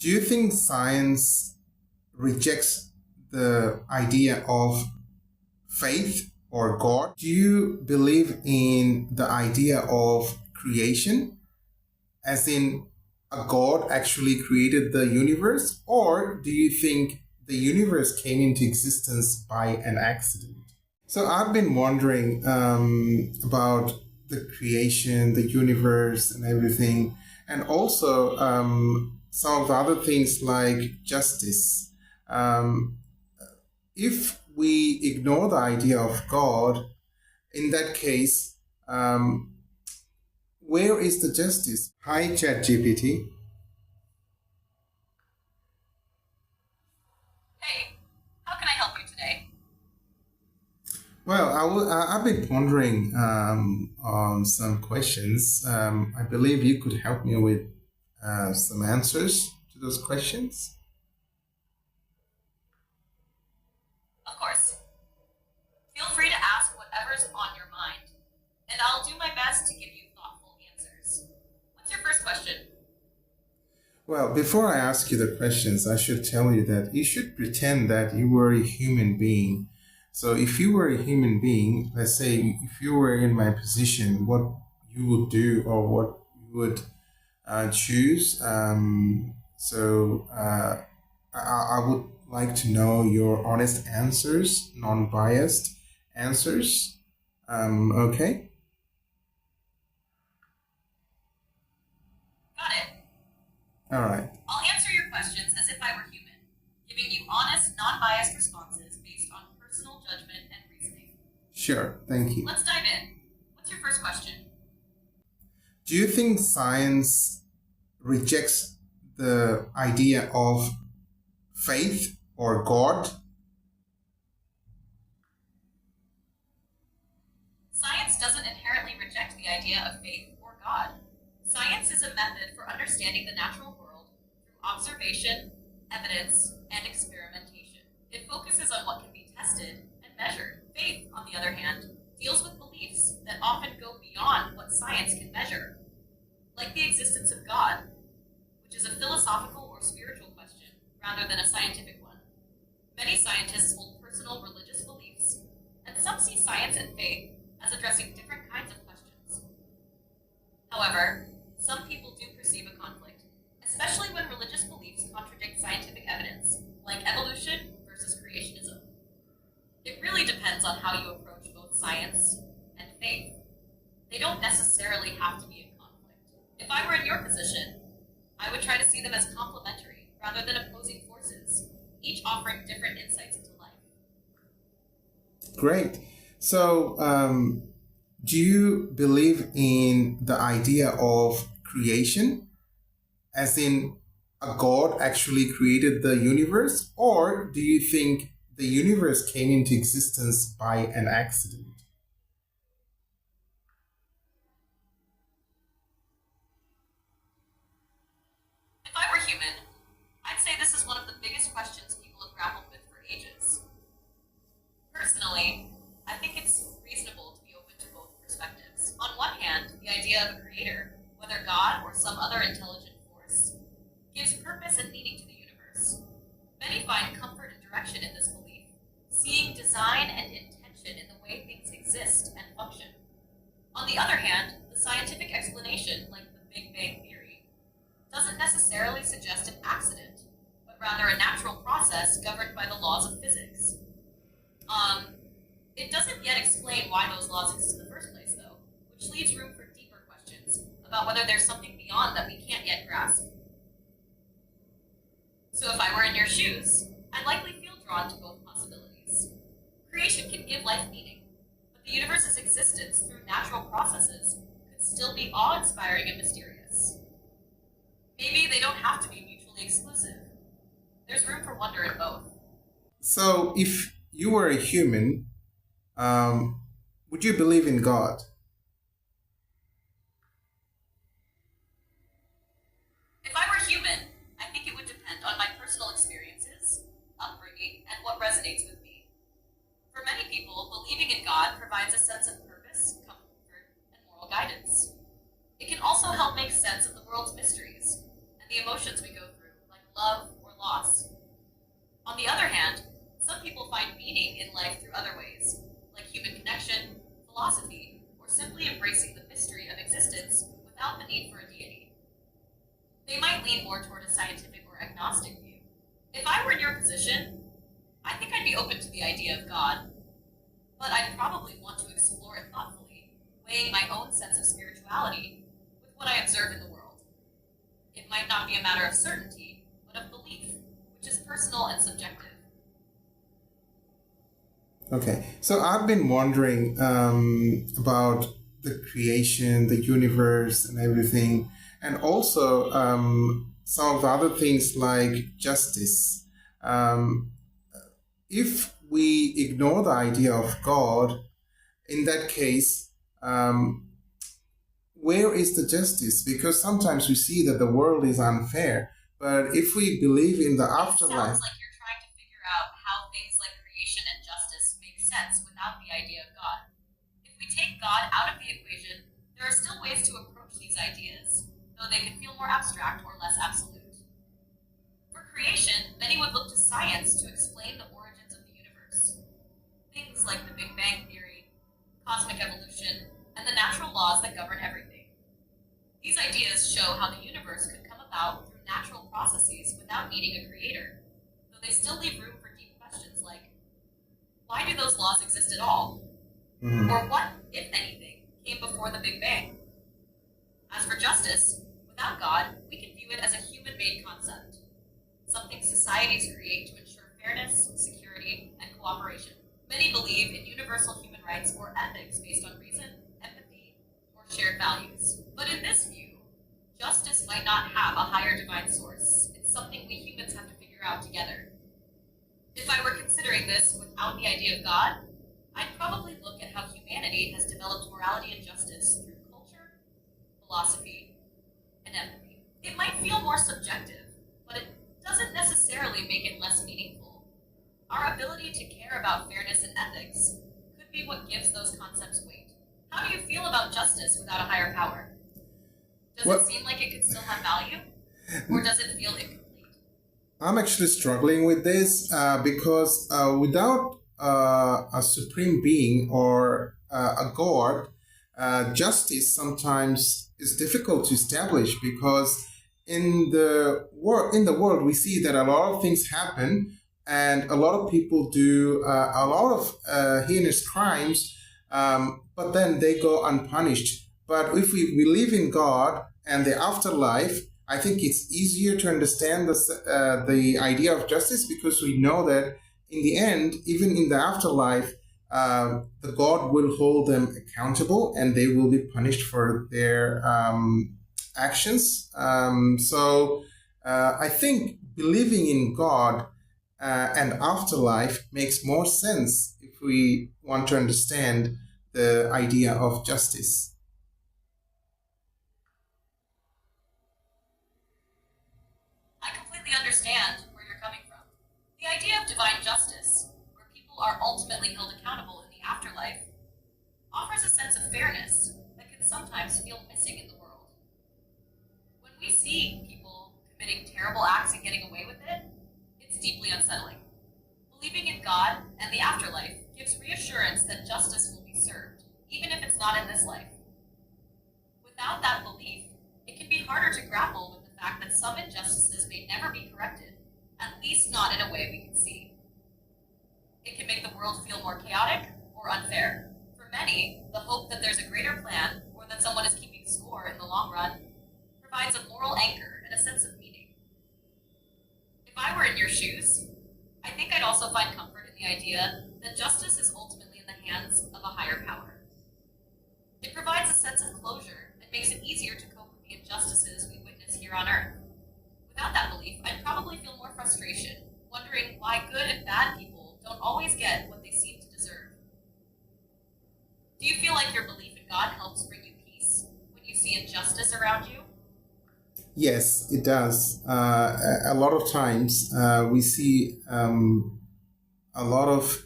Do you think science rejects the idea of faith or God? Do you believe in the idea of creation, as in a God actually created the universe, or do you think the universe came into existence by an accident? So I've been wondering about the creation, the universe, and everything, and also some of the other things like justice. Um, if we ignore the idea of God, in that case, where is the justice? Hi, ChatGPT. Hey, how can I help you today? Well, I've been pondering on some questions. I believe you could help me with some answers to those questions. Of course. Feel free to ask whatever's on your mind, and I'll do my best to give you thoughtful answers. What's your first question? Well, before I ask you the questions, I should tell you that you should pretend that you were a human being. So if you were a human being, let's say if you were in my position, what you would do or what you would choose. I would like to know your honest answers, non-biased answers. Okay. Got it. All right. I'll answer your questions as if I were human, giving you honest, non-biased responses based on personal judgment and reasoning. Sure. Thank you. Let's dive in. What's your first question? Do you think science rejects the idea of faith or God? Science doesn't inherently reject the idea of faith or God. Science is a method for understanding the natural world through observation, evidence, and experimentation. It focuses on what can be tested and measured. Faith, on the other hand, deals with beliefs that often go beyond what science can measure, like the existence of God, which is a philosophical or spiritual question rather than a scientific one. Many scientists hold personal religious beliefs, and some see science and faith as addressing different kinds of questions. However, some people do perceive a conflict, especially when religious beliefs contradict scientific evidence, like evolution versus creationism. It really depends on how you approach both science and faith. They don't necessarily have to be in conflict. If I were in your position, I would try to see them as complementary rather than opposing forces, each offering different insights into life. Great. So, do you believe in the idea of creation, as in a God actually created the universe, or do you think the universe came into existence by an accident? If I were human, I'd say this is one of the biggest questions people have grappled with for ages. Personally, I think it's reasonable to be open to both perspectives. On one hand, the idea of a creator, whether God or some other intelligent force, gives purpose and meaning to the universe. Many find comfort and direction in this belief, seeing design and intention in the way things exist and function. On the other hand, the scientific explanation, like the Big Bang Theory, doesn't necessarily suggest an accident, but rather a natural process governed by the laws of physics. It doesn't yet explain why those laws exist in the first place, though, which leaves room for deeper questions about whether there's something beyond that we can't yet grasp. So if I were in your shoes, I'd likely feel drawn to both possibilities. Creation can give life meaning, but the universe's existence through natural processes could still be awe-inspiring and mysterious. Maybe they don't have to be mutually exclusive. There's room for wonder in both. So, if you were a human, would you believe in God? If I were human, I think it would depend on my personal experiences, upbringing, and what resonates with me. For many people, believing in God provides a sense of purpose, comfort, and moral guidance. It can also help make sense of the world's mysteries and the emotions we go through, like love, or loss. On the other hand, some people find meaning in life through other ways, like human connection, philosophy, or simply embracing the mystery of existence without the need for a deity. They might lean more toward a scientific or agnostic view. If I were in your position, I think I'd be open to the idea of God, but I'd probably want to explore it thoughtfully, weighing my own sense of spirituality with what I observe in the world. It might not be a matter of certainty, but of belief, which is personal and subjective. Okay, so I've been wondering about the creation, the universe, and everything, and also some of the other things like justice. If we ignore the idea of God, in that case, where is the justice? Because sometimes we see that the world is unfair, but if we believe in the afterlife, Sounds like you're trying to figure out how things like creation and justice make sense without the idea of God. If we take God out of the equation, there are still ways to approach these ideas, though they can feel more abstract or less absolute. For creation, many would look to science to explain the origins of the universe. Things like the Big Bang Theory, cosmic evolution, and the natural laws that govern everything. These ideas show how the universe could come about through natural processes without needing a creator, though they still leave room for deep questions like, why do those laws exist at all? Or what, if anything, came before the Big Bang? As for justice, without God, we can view it as a human-made concept, something societies create to ensure fairness, security, and cooperation. Many believe in universal human rights or ethics based on reason, empathy, or shared values. But in this view, justice might not have a higher divine source. It's something we humans have to figure out together. If I were considering this without the idea of God, I'd probably look at how humanity has developed morality and justice through culture, philosophy, and empathy. It might feel more subjective, but it doesn't necessarily make it less meaningful. Our ability to care about fairness and ethics could be what gives those concepts weight. How do you feel about justice without a higher power? Does it seem like it could still have value? Or does it feel incomplete? I'm actually struggling with this because without a supreme being or a god, justice sometimes is difficult to establish because in the world we see that a lot of things happen and a lot of people do a lot of heinous crimes, but then they go unpunished. But if we believe in God and the afterlife, I think it's easier to understand the idea of justice because we know that in the end, even in the afterlife, the God will hold them accountable and they will be punished for their actions. So I think believing in God and afterlife makes more sense if we want to understand the idea of justice. I completely understand where you're coming from. The idea of divine justice, where people are ultimately held accountable in the afterlife, offers a sense of fairness that can sometimes feel missing in the world. When we see people committing terrible acts and getting away with it, it's deeply unsettling. Believing in God and the afterlife gives reassurance that justice will be served, even if it's not in this life. Without that belief, it can be harder to grapple with the fact that some injustices may never be corrected, at least not in a way we can see. It can make the world feel more chaotic or unfair. For many, the hope that there's a greater plan or that someone is keeping score in the long run provides a moral anchor and a sense of meaning. If I were in your shoes, I think I'd also find comfort in the idea that justice is ultimately in the hands of a higher power. It provides a sense of closure and makes it easier to cope with the injustices we witness here on Earth. Without that belief, I'd probably feel more frustration, wondering why good and bad people don't always get what they seem to deserve. Do you feel like your belief in God helps bring you peace when you see injustice around you? Yes, it does. A lot of times we see a lot of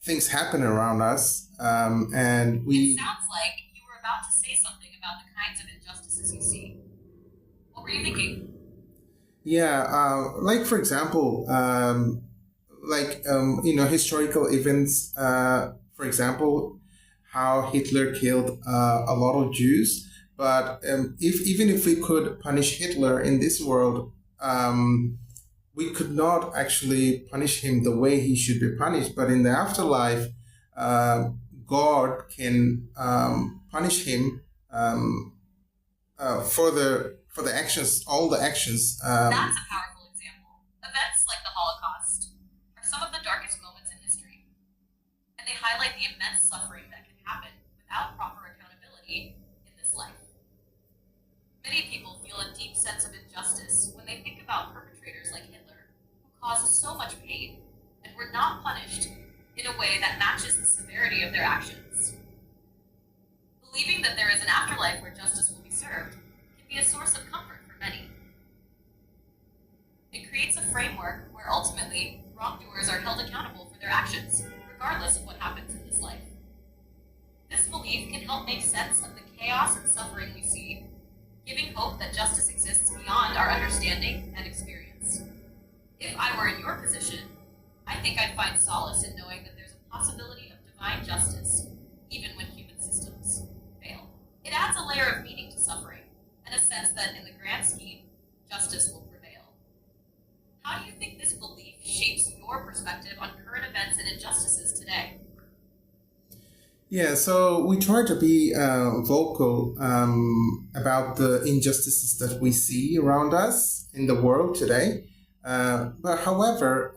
things happen around us, and we. It sounds like you were about to say something about the kinds of injustices you see. What were you thinking? Yeah, like for example, historical events. For example, how Hitler killed a lot of Jews. But if even if we could punish Hitler in this world, we could not actually punish him the way he should be punished. But in the afterlife, uh, God can punish him for the actions, all the actions. That's a powerful example. Events like the Holocaust are some of the darkest moments in history, and they highlight the immense suffering that can happen without proper accountability in this life. Many people feel a deep sense of injustice when they think about perpetrators like Hitler, who caused so much pain and were not punished in a way that matches the severity of their actions. Believing that there is an afterlife where justice will be served can be a source of comfort for many. It creates a framework where ultimately wrongdoers are held accountable for their actions, regardless of what happens in this life. This belief can help make sense of the chaos and suffering we see, giving hope that justice exists beyond our understanding and experience. If I were in your position, I think I'd find solace in knowing that there's a possibility of divine justice, even when human systems fail. It adds a layer of meaning to suffering, and a sense that in the grand scheme, justice will prevail. How do you think this belief shapes your perspective on current events and injustices today? Yeah, so we try to be vocal about the injustices that we see around us in the world today. But however,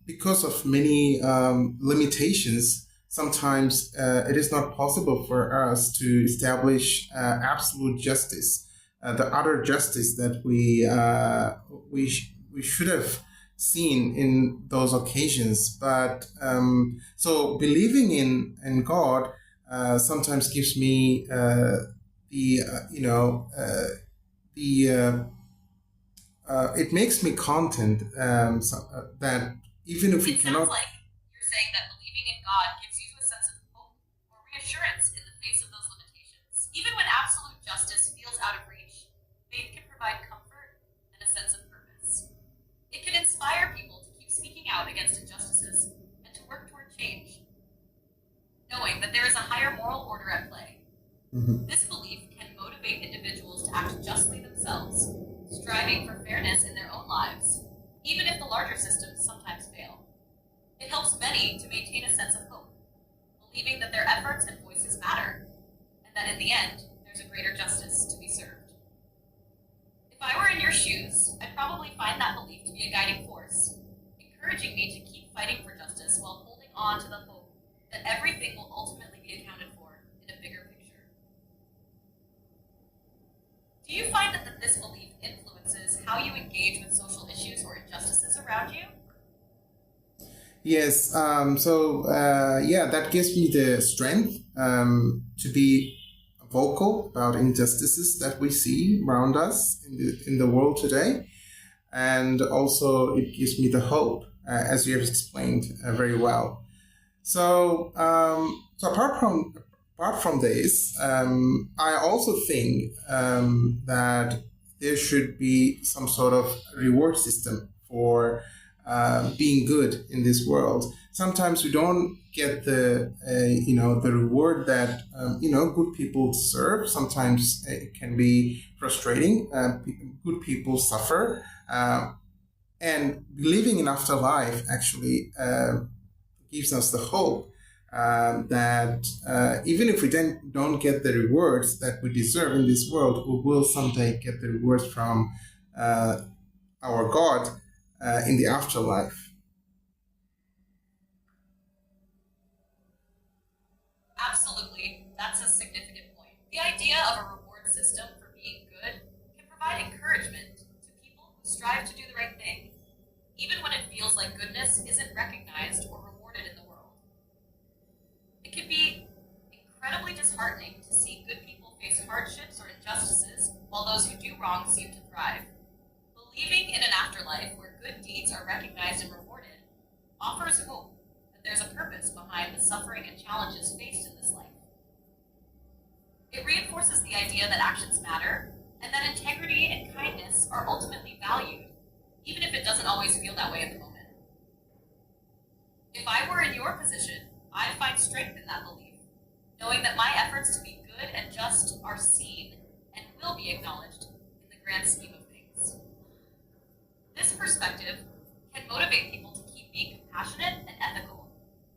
because of many limitations, sometimes it is not possible for us to establish absolute justice, the utter justice that we should have seen in those occasions. But so believing in God sometimes gives me it makes me content that even if we It cannot. sounds like you're saying that believing in God gives you a sense of hope or reassurance in the face of those limitations. Even when absolute justice feels out of reach, faith can provide comfort and a sense of purpose. It can inspire people to keep speaking out against injustices and to work toward change, knowing that there is a higher moral order at play. Mhm. This belief can motivate individuals to act justly themselves, striving for fairness in their own lives, even if the larger systems sometimes fail. It helps many to maintain a sense of hope, believing that their efforts and voices matter, and that in the end, there's a greater justice to be served. If I were in your shoes, I'd probably find that belief to be a guiding force, encouraging me to keep fighting for justice while holding on to the hope that everything will ultimately be accounted for in a bigger picture. Do you find that this belief influences how you engage with social issues or injustices around you? Yes, that gives me the strength to be vocal about injustices that we see around us in the world today. And also, it gives me the hope, as you have explained very well. So, apart from this, I also think that there should be some sort of reward system for being good in this world. Sometimes we don't get the reward that good people deserve. Sometimes it can be frustrating. Good people suffer, and believing in afterlife actually gives us the hope that even if we don't get the rewards that we deserve in this world, we will someday get the rewards from our God in the afterlife. Absolutely, that's a significant point. The idea of a reward system for being good can provide encouragement to people who strive to do the right thing, even when it feels like goodness isn't recognized or rewarded in the world. It can be incredibly disheartening to see good people face hardships or injustices while those who do wrong seem to thrive. Believing in an afterlife where good deeds are recognized and rewarded offers hope that there's a purpose behind the suffering and challenges faced in this life. It reinforces the idea that actions matter and that integrity and kindness are ultimately valued, even if it doesn't always feel that way at the moment. If I were in your position, I'd find strength in that belief, knowing that my efforts to be good and just are seen and will be acknowledged in the grand scheme of things. This perspective can motivate people to keep being compassionate and ethical,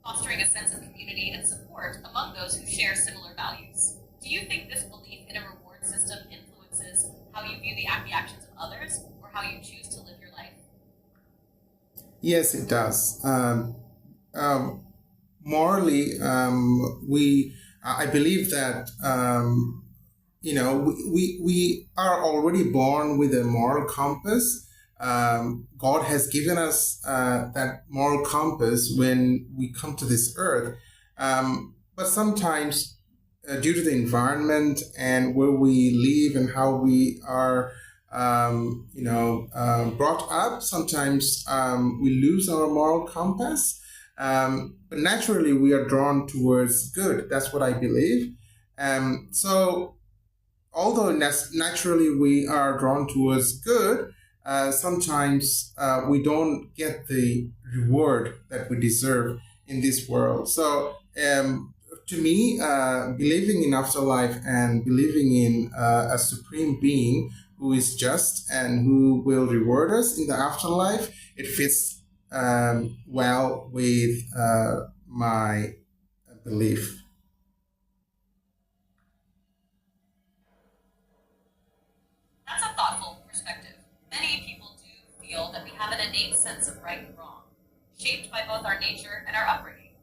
fostering a sense of community and support among those who share similar values. Do you think this belief in a reward system influences how you view the actions of others or how you choose to live your life? Yes, it does. Morally, I believe that we are already born with a moral compass. God has given us that moral compass when we come to this earth. But sometimes, due to the environment and where we live and how we are, brought up, sometimes we lose our moral compass. But naturally, we are drawn towards good. That's what I believe. So, although naturally we are drawn towards good, sometimes we don't get the reward that we deserve in this world. So, to me, believing in afterlife and believing in a supreme being who is just and who will reward us in the afterlife, it fits well with my belief. That's a thoughtful perspective. Many people do feel that we have an innate sense of right and wrong, shaped by both our nature and our upbringing.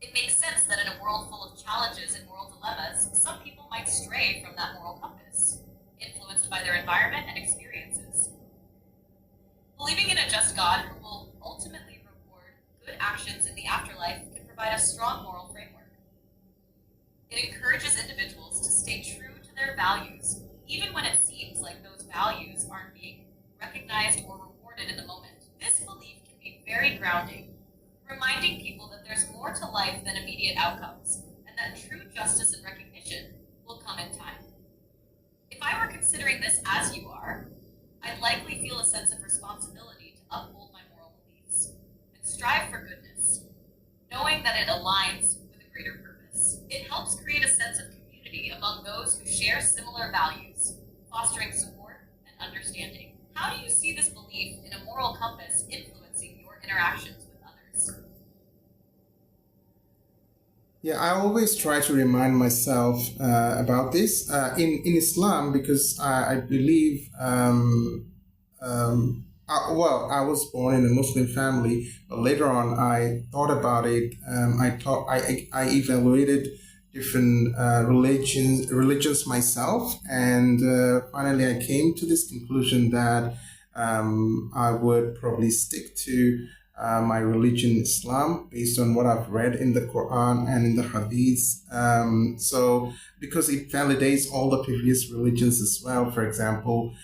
It makes sense that in a world full of challenges and moral dilemmas, some people might stray from that moral compass, influenced by their environment and experiences. Believing in a just God who will ultimately reward good actions in the afterlife can provide a strong moral framework. It encourages individuals to stay true to their values, even when it seems like those values aren't being recognized or rewarded in the moment. This belief can be very grounding, reminding people that there's more to life than immediate outcomes, and that true justice and recognition will come in time. If I were considering this as you are, I'd likely feel a sense of responsibility to uphold my moral beliefs and strive for goodness, knowing that it aligns with a greater purpose. It helps create a sense of community among those who share similar values, fostering support and understanding. How do you see this belief in a moral compass influencing your interactions with others? Yeah, I always try to remind myself about this in Islam, because I believe. I was born in a Muslim family, but later on I thought about it. I evaluated different religions myself, and finally I came to this conclusion that I would probably stick to my religion, Islam, based on what I've read in the Quran and in the Hadiths. So, because it validates all the previous religions as well. For example,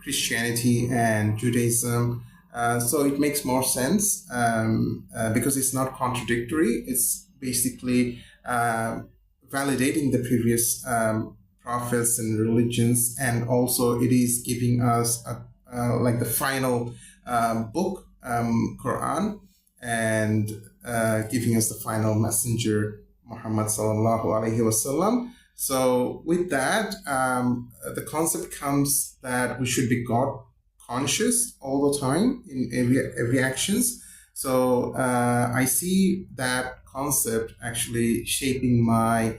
Christianity and Judaism. So it makes more sense because it's not contradictory. It's basically validating the previous prophets and religions, and also it is giving us like the final book, Quran, and giving us the final messenger, Muhammad sallallahu alaihi wasallam. So with that, the concept comes that we should be God conscious all the time in every actions. So I see that concept actually shaping my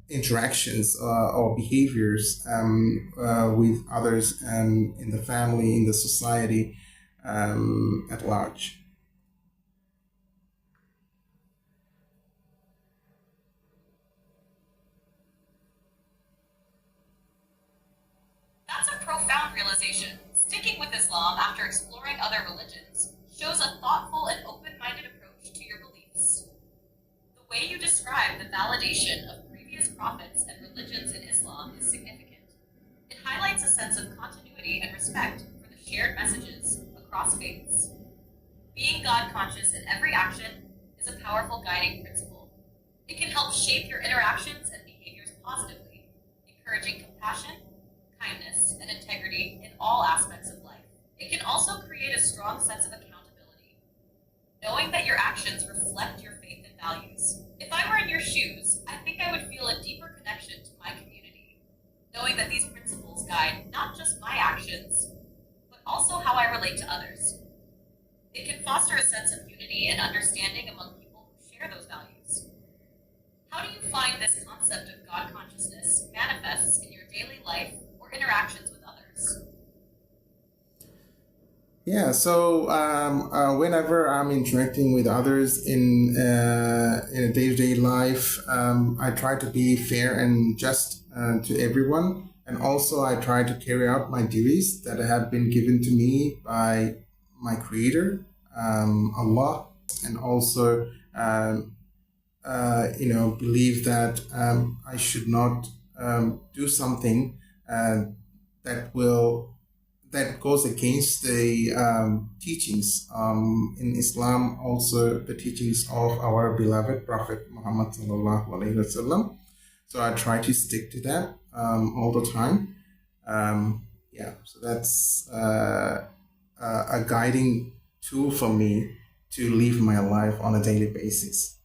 interactions or behaviors with others in the family, in the society at large. That's a profound realization. Sticking with Islam after exploring other religions shows a thoughtful and open-minded approach to your beliefs. The way you describe the validation of previous prophets and religions in Islam is significant. It highlights a sense of continuity and respect for the shared messages across faiths. Being God-conscious in every action is a powerful guiding principle. It can help shape your interactions and behaviors positively, encouraging compassion, kindness, and integrity in all aspects of life. It can also create a strong sense of accountability, knowing that your actions reflect your faith and values. If I were in your shoes, I think I would feel a deeper connection to my community, knowing that these principles guide not just my actions, but also how I relate to others. It can foster a sense of unity and understanding among people who share those values. How do you find this concept of God consciousness manifests in your daily life or interactions with others? Yeah, so whenever I'm interacting with others in a day-to-day life, I try to be fair and just to everyone. And also I try to carry out my duties that have been given to me by my creator, Allah, and also believe that I should not do something that goes against the teachings in Islam, also the teachings of our beloved Prophet Muhammad sallallahu alaihi wasallam. So I try to stick to that all the time. So that's a guiding tool for me to live my life on a daily basis.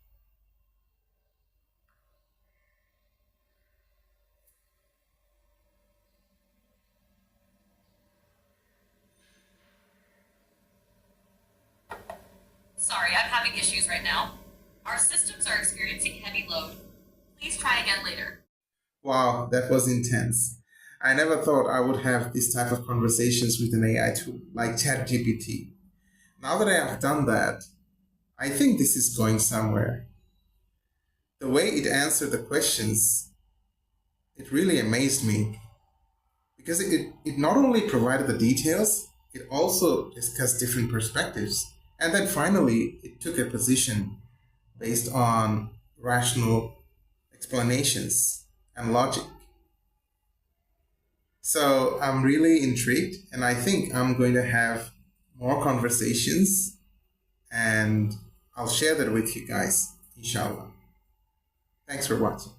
Sorry, I'm having issues right now. Our systems are experiencing heavy load. Please try again later. Wow, that was intense. I never thought I would have this type of conversations with an AI tool like ChatGPT. Now that I have done that, I think this is going somewhere. The way it answered the questions, it really amazed me because it not only provided the details, it also discussed different perspectives. And then finally, it took a position based on rational explanations and logic. So I'm really intrigued, and I think I'm going to have more conversations, and I'll share that with you guys, inshallah. Thanks for watching.